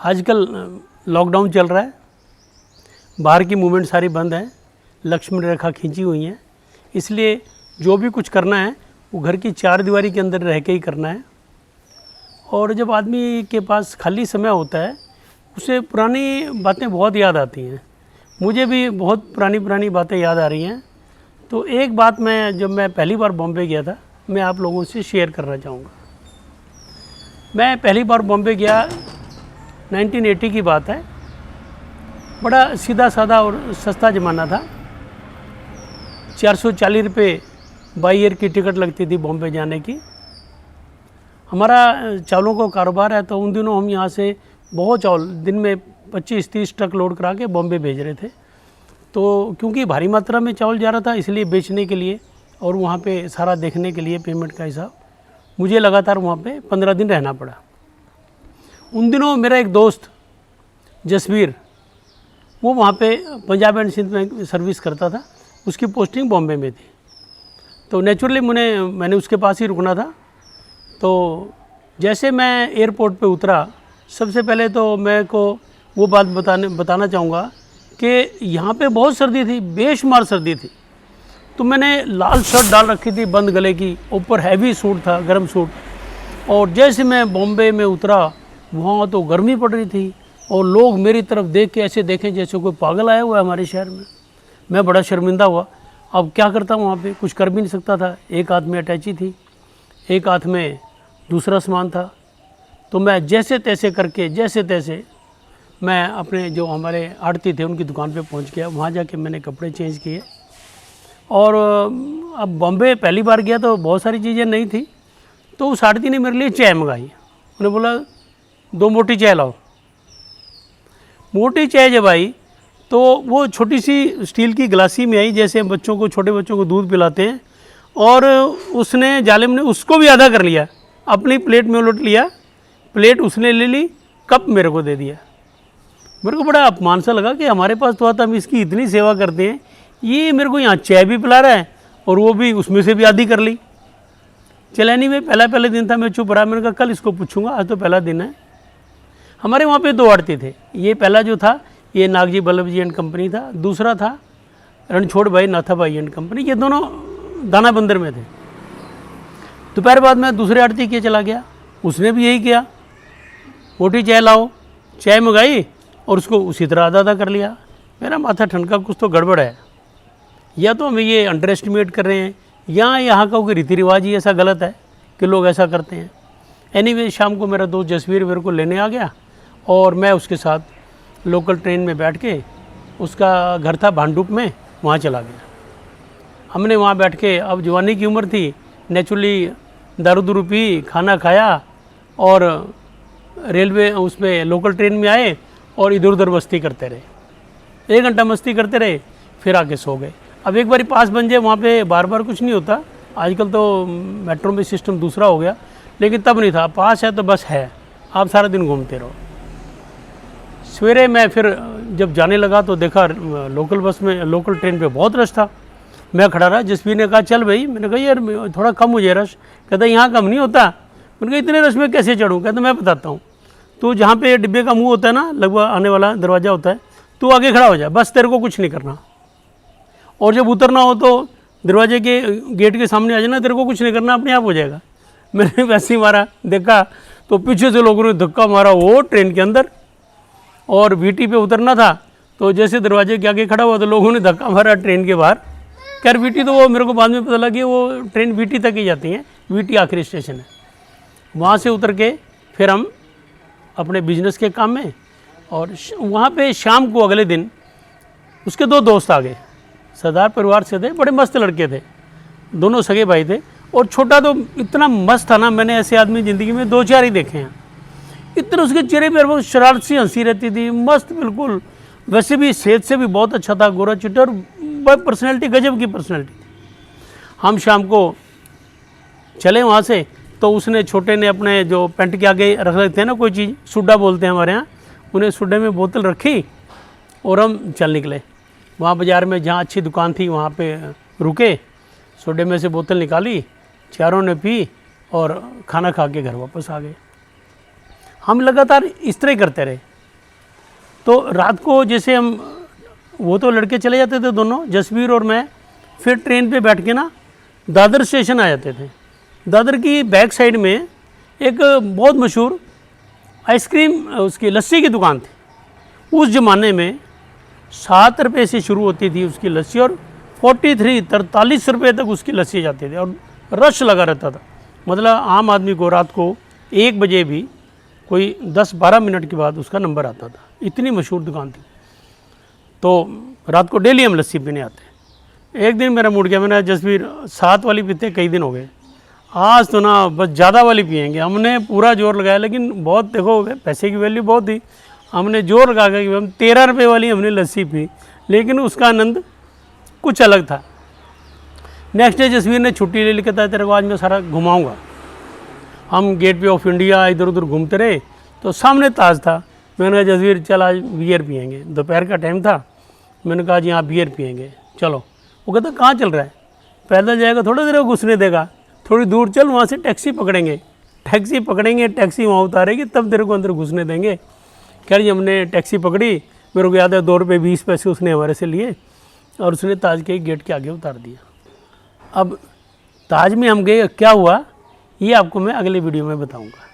आजकल लॉकडाउन चल रहा है, बाहर की मूवमेंट सारी बंद है, लक्ष्मण रेखा खींची हुई है, इसलिए जो भी कुछ करना है वो घर की चार दीवारी के अंदर रह के ही करना है। और जब आदमी के पास खाली समय होता है उसे पुरानी बातें बहुत याद आती हैं। मुझे भी बहुत पुरानी बातें याद आ रही हैं। तो एक बात जब मैं पहली बार बॉम्बे गया था, मैं आप लोगों से शेयर करना चाहूँगा। मैं पहली बार बॉम्बे गया 1980 की बात है। बड़ा सीधा साधा और सस्ता ज़माना था। 440 रुपये बाई ईयर की टिकट लगती थी बॉम्बे जाने की। हमारा चावलों का कारोबार है, तो उन दिनों हम यहाँ से बहुत चावल दिन में 25-30 ट्रक लोड करा के बॉम्बे भेज रहे थे। तो क्योंकि भारी मात्रा में चावल जा रहा था, इसलिए बेचने के लिए और वहाँ पे सारा देखने के लिए पेमेंट का हिसाब, मुझे लगातार वहाँ पे 15 दिन रहना पड़ा। उन दिनों मेरा एक दोस्त जसवीर, वो वहाँ पे पंजाब एंड सिंध में सर्विस करता था, उसकी पोस्टिंग बॉम्बे में थी। तो नेचुरली मैंने उसके पास ही रुकना था। तो जैसे मैं एयरपोर्ट पे उतरा, सबसे पहले तो मैं को वो बात बताना चाहूँगा कि यहाँ पे बहुत सर्दी थी, बेशुमार सर्दी थी। तो मैंने लाल शर्ट डाल रखी थी बंद गले की, ऊपर हैवी सूट था, गर्म सूट। और जैसे मैं बॉम्बे में उतरा, वहाँ तो गर्मी पड़ रही थी और लोग मेरी तरफ देख के ऐसे देखें जैसे कोई पागल आया हुआ है हमारे शहर में। मैं बड़ा शर्मिंदा हुआ। अब क्या करता वहाँ पे, कुछ कर भी नहीं सकता था। एक हाथ में अटैची थी, एक हाथ में दूसरा सामान था। तो मैं जैसे तैसे मैं अपने जो हमारे आड़ती थे उनकी दुकान पे पहुँच गया। वहाँ जाके मैंने कपड़े चेंज किए। और अब बॉम्बे पहली बार गया तो बहुत सारी चीज़ें नहीं थी। तो उस आड़ती ने मेरे लिए चाय मंगाई। उन्हें बोला 2 मोटी चाय लाओ। मोटी चाय जब आई तो वो छोटी सी स्टील की गिलासी में आई, जैसे हम छोटे बच्चों को दूध पिलाते हैं। और उसने जालिम ने उसको भी आधा कर लिया, अपनी प्लेट में उलट लिया। प्लेट उसने ले ली, कप मेरे को दे दिया। मेरे को बड़ा अपमान सा लगा कि हमारे पास तो आता, हम इसकी इतनी सेवा करते हैं, ये मेरे को यहाँ चाय भी पिला रहा है और वो भी उसमें से भी आधी कर ली। चलैनी में पहले दिन था, मैं चुप रहा। मैंने कहा कल इसको पूछूंगा, आज तो पहला दिन है। हमारे वहाँ पे 2 आड़ती थे। ये पहला जो था ये नागजी बल्लभ जी एंड कंपनी था, दूसरा था रणछोड़ भाई नाथा भाई एंड कंपनी। ये दोनों दाना बंदर में थे। दोपहर बाद मैं दूसरे आड़ती के चला गया, उसने भी यही किया, मोटी चाय लाओ। चाय मंगाई और उसको उसी तरह आधा कर लिया। मेरा माथा ठनका, कुछ तो गड़बड़ है। या तो हमें ये अंडर एस्टिमेट कर रहे हैं, या यहाँ का कोई रीति रिवाज ही ऐसा गलत है कि लोग ऐसा करते हैं। एनीवे, शाम को मेरा दोस्त जसवीर मेरे को लेने आ गया और मैं उसके साथ लोकल ट्रेन में बैठ के, उसका घर था भांडुप में, वहाँ चला गया। हमने वहाँ बैठ के, अब जवानी की उम्र थी, नेचुरली दारू दूरू पी, खाना खाया और रेलवे उसमें लोकल ट्रेन में आए और इधर उधर मस्ती करते रहे। 1 घंटा मस्ती करते रहे, फिर आके सो गए। अब एक बार पास बन जाए वहाँ पे बार बार कुछ नहीं होता। आजकल तो मेट्रो में सिस्टम दूसरा हो गया, लेकिन तब नहीं था। पास है तो बस है, आप सारा दिन घूमते रहो। सवेरे मैं फिर जब जाने लगा तो देखा लोकल ट्रेन पे बहुत रश था। मैं खड़ा रहा। जसवीर ने कहा चल भाई। मैंने कहा यार थोड़ा कम हो जाए रश। कहता यहाँ कम नहीं होता। मैंने कहा इतने रश में कैसे चढ़ूँ? कहता मैं बताता हूँ। तो जहाँ पे डिब्बे का मुंह होता है ना, लगभग आने वाला दरवाज़ा होता है, तो आगे खड़ा हो जाए, बस तेरे को कुछ नहीं करना। और जब उतरना हो तो दरवाजे के गेट के सामने आ जाना, तेरे को कुछ नहीं करना, अपने आप हो जाएगा। मैंने वैसे ही मारा, देखा तो पीछे से लोगों ने धक्का मारा वो ट्रेन के अंदर। और वीटी पे उतरना था, तो जैसे दरवाजे के आगे खड़ा हुआ तो लोगों ने धक्का मारा ट्रेन के बाहर। खैर वीटी तो वो मेरे को बाद में पता लगा कि वो ट्रेन वीटी तक ही जाती है, वीटी आखिरी स्टेशन है। वहाँ से उतर के फिर हम अपने बिजनेस के काम में। और वहाँ पे शाम को अगले दिन उसके 2 दोस्त आ गए, सरदार परिवार से थे, बड़े मस्त लड़के थे, दोनों सगे भाई थे। और छोटा तो इतना मस्त था ना, मैंने ऐसे आदमी ज़िंदगी में 2-4 ही देखे हैं। इतना उसके चेहरे पर वो शरारत सी हंसी रहती थी, मस्त बिल्कुल। वैसे भी सेहत से भी बहुत अच्छा था, गोरा चिट्टा, और पर्सनैलिटी गजब की पर्सनैलिटी थी। हम शाम को चले वहाँ से, तो उसने छोटे ने अपने जो पेंट के आगे रख लेते हैं ना कोई चीज़, सुड्डा बोलते हैं हमारे यहाँ, उन्हें सुड्डे में बोतल रखी और हम चल निकले। वहाँ बाज़ार में जहाँ अच्छी दुकान थी वहाँ पे रुके, सुड्डे में से बोतल निकाली, चारों ने पी और खाना खा के घर वापस आ गए। हम लगातार इस तरह ही करते रहे। तो रात को जैसे हम, वो तो लड़के चले जाते थे दोनों, जसवीर और मैं, फिर ट्रेन पे बैठ के ना दादर स्टेशन आ जाते थे। दादर की बैक साइड में एक बहुत मशहूर आइसक्रीम, उसकी लस्सी की दुकान थी। उस ज़माने में 7 रुपये से शुरू होती थी उसकी लस्सी और 43 रुपये तक उसकी लस्सी जाती थी और रश लगा रहता था। मतलब आम आदमी को रात को 1 बजे भी कोई 10-12 मिनट के बाद उसका नंबर आता था, इतनी मशहूर दुकान थी। तो रात को डेली हम लस्सी पीने आते। एक दिन मेरा मूड गया, मैंने जसवीर 7 वाली पीते कई दिन हो गए, आज तो ना बस ज़्यादा वाली पियेंगे। हमने पूरा जोर लगाया, लेकिन बहुत, देखो पैसे की वैल्यू बहुत थी, हमने जोर लगा के हम 13 रुपये वाली हमने लस्सी पी, लेकिन उसका आनंद कुछ अलग था। नेक्स्ट डे जसवीर ने छुट्टी ले ली, कहता है तेरे को आज मैं सारा घुमाऊँगा। हम गेट वे ऑफ इंडिया इधर उधर घूमते रहे, तो सामने ताज था। मैंने कहा जसवीर चल आज बियर पियेंगे, दोपहर का टाइम था। मैंने कहा जी हाँ बियर पियेंगे चलो। वो कहता कहाँ चल रहा है, पैदल जाएगा थोड़ी देर घुसने देगा, थोड़ी दूर चल, वहाँ से टैक्सी पकड़ेंगे, टैक्सी वहाँ उतारेगी तब तेरे को अंदर घुसने देंगे। कह रही हमने टैक्सी पकड़ी, मेरे को याद है 2 रुपये 20 पैसे उसने हमारे से लिए और उसने ताज के गेट के आगे उतार दिया। अब ताज में हम गए, क्या हुआ ये आपको मैं अगले वीडियो में बताऊंगा।